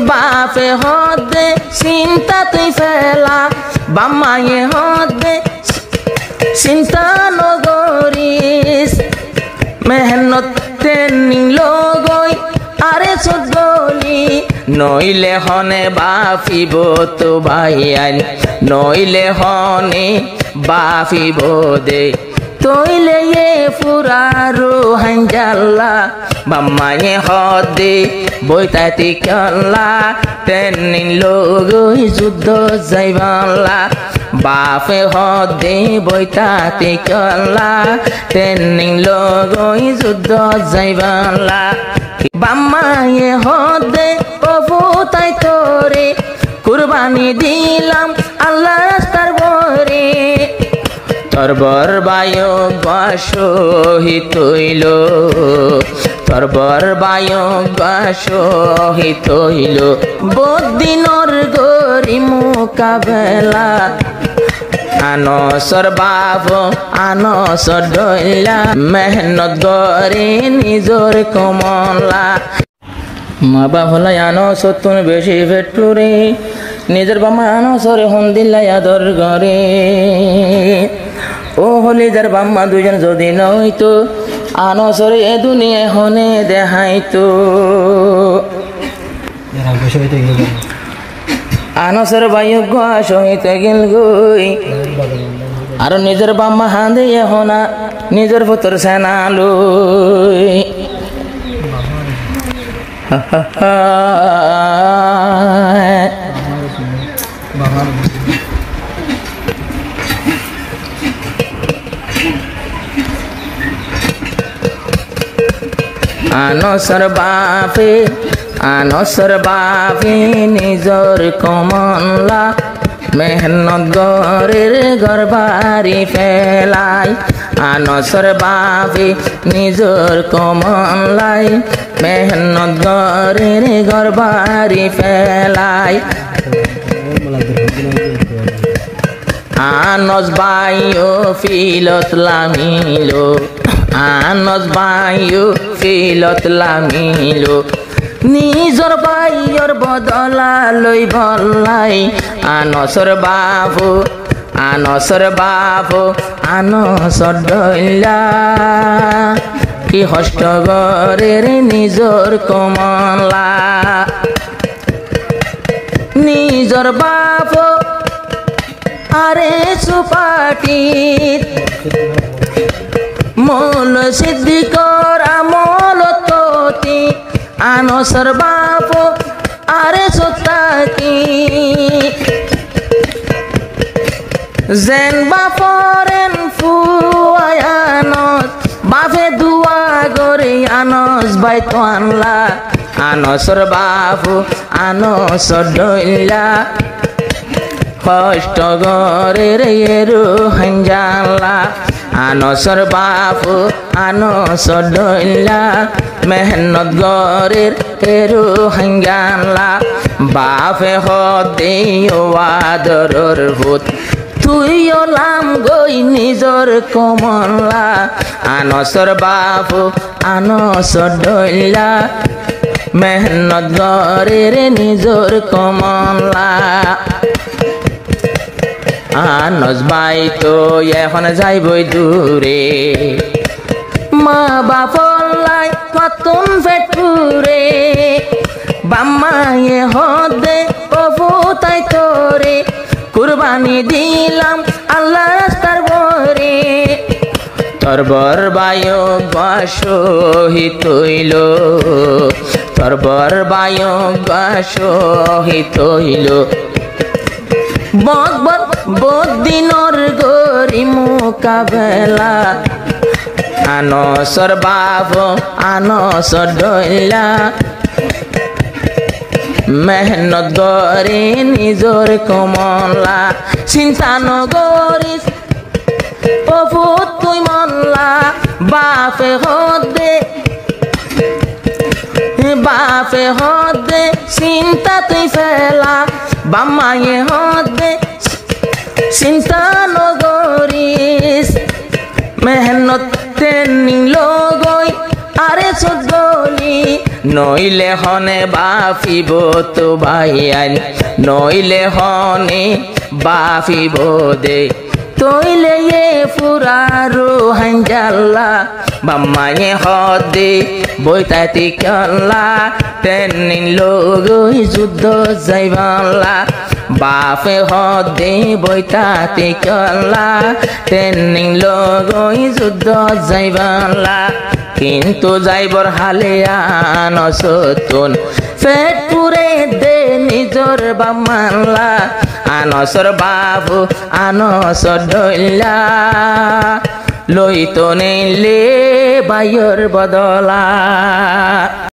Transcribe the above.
বাপে হদে চিন্তা তুই ফেলা বাম্মায়ে হদে চিন্তা নগরিস মেহনত ট্রেনিং লগই আরে চলি নইলে হনে বাফিব তো ভাইয়ান নইলে হনে বাফিব দে তইলে এ ফুরারো হাঞ্জাল্লা বাম্মায়ে হদে বইতাতি কল্লা ট্রেনিং লগই যুদ্ধ যাইবাল্লা বাপে হদে বইতাতি কল্লা ট্রেনিং লগই যুদ্ধ যাইবাল্লা বাম্মায়ে হদে প্রভু তাই তোরে কুরবানি দিলাম আল্লাহ রাস্তার বরে তোর বরবায়ু শহীদ হইল তোর বরবায়ু শহীদ হইল বদিনর গরি মোকাবেলা আনসর বাপ আনসর ডইলা মেহনত করে নিজর কমলা মা বাপ হলাই আনসর তুন বেশি ভেটুরে নিজের বামা আনসরে হন দিলাই আদর ঘরে ও হলি যার বাম্মা দুজন যদি নইতো আনসরে এ দুনিয়ায় হনে দেখাইতো আনসর বায়ু শহীদ গেল গই আর নিজের বাম্মা হাঁদে হনা নিজের ভতর সেনা লই আনসর বাপে নিজর কমলা মেহনত গরের গরবারি ফেলাই আনসর বাপে নিজর কমলাই মেহনত গরের গরবারি ফেলাই আনস বাইও ফিলত লামিলো আনস বাইও ফিলত লামিলো নিজর বাইয়র বদলা লই বলাই আনসর বাবু আনসর ডইলা কি হষ্ট গরের নিজর কমলা নিজর বাবু আরে সুপাটির মল সিদ্ধি করা মল ততি আনসর বাপ আরে সত্তাকি যেন বাপরেন ফুয়ায়ানস বাপে দুয়া গরে আনস বাইতো আনলা আনসর বাপু আনসর ডইলা কষ্ট গরের এরু হাঞ্জালা আনসর বাপু আনসর ডইলা মেহনত গরের এরু হাঞ্জালা বাপে হদে আদরর ভূত তুই ওলাম গই নিজর কমলা আনসর বাপু আনসর ডইলা মেহনত গরের নিজর কমলা আনস বাই তো এখন যাইবই দূরে মা বাপলাই কতন ফেটুরে বাম্মায়ে হদে প্রভু তাই তোরে কুরবানি দিলাম আল্লাহ রাস্তার বরে তোর বরবায়ু শহীদ হইল তোর বরবায়ু শহীদ হইল বদিনর গরি মোকাবেলা আনসর বাপ আনসর ডইলা মেহনত গরে নিজর কমলা চিন্তা নগরিস প্রভু তুই মনলা বাপে হদে চিন্তা তুই ফেলা বাম্মায়ে হদে চিন্তা নগরিস মেহনত ট্রেনিং লগই আরে চলি নইলে হনে বাফিব তো ভাইয়ান নইলে হনে বাফিব দে তইলে এ ফুরারো হাঞ্জাল্লা বাম্মায়ে হদে বইতাতি কাল্লা তেনিন লগই যুদ্ধ যাইবাল্লা বাফে হদে বইতাতি কাল্লা তেনিন লগই যুদ্ধ যাইবাল্লা কিন্তু যাইবর হালে আনসতুন পেট পুরে দে নিজর বামাল্লা আনসর বাবু আনসর ডইলা লইতো নেলে বাইর বদলা।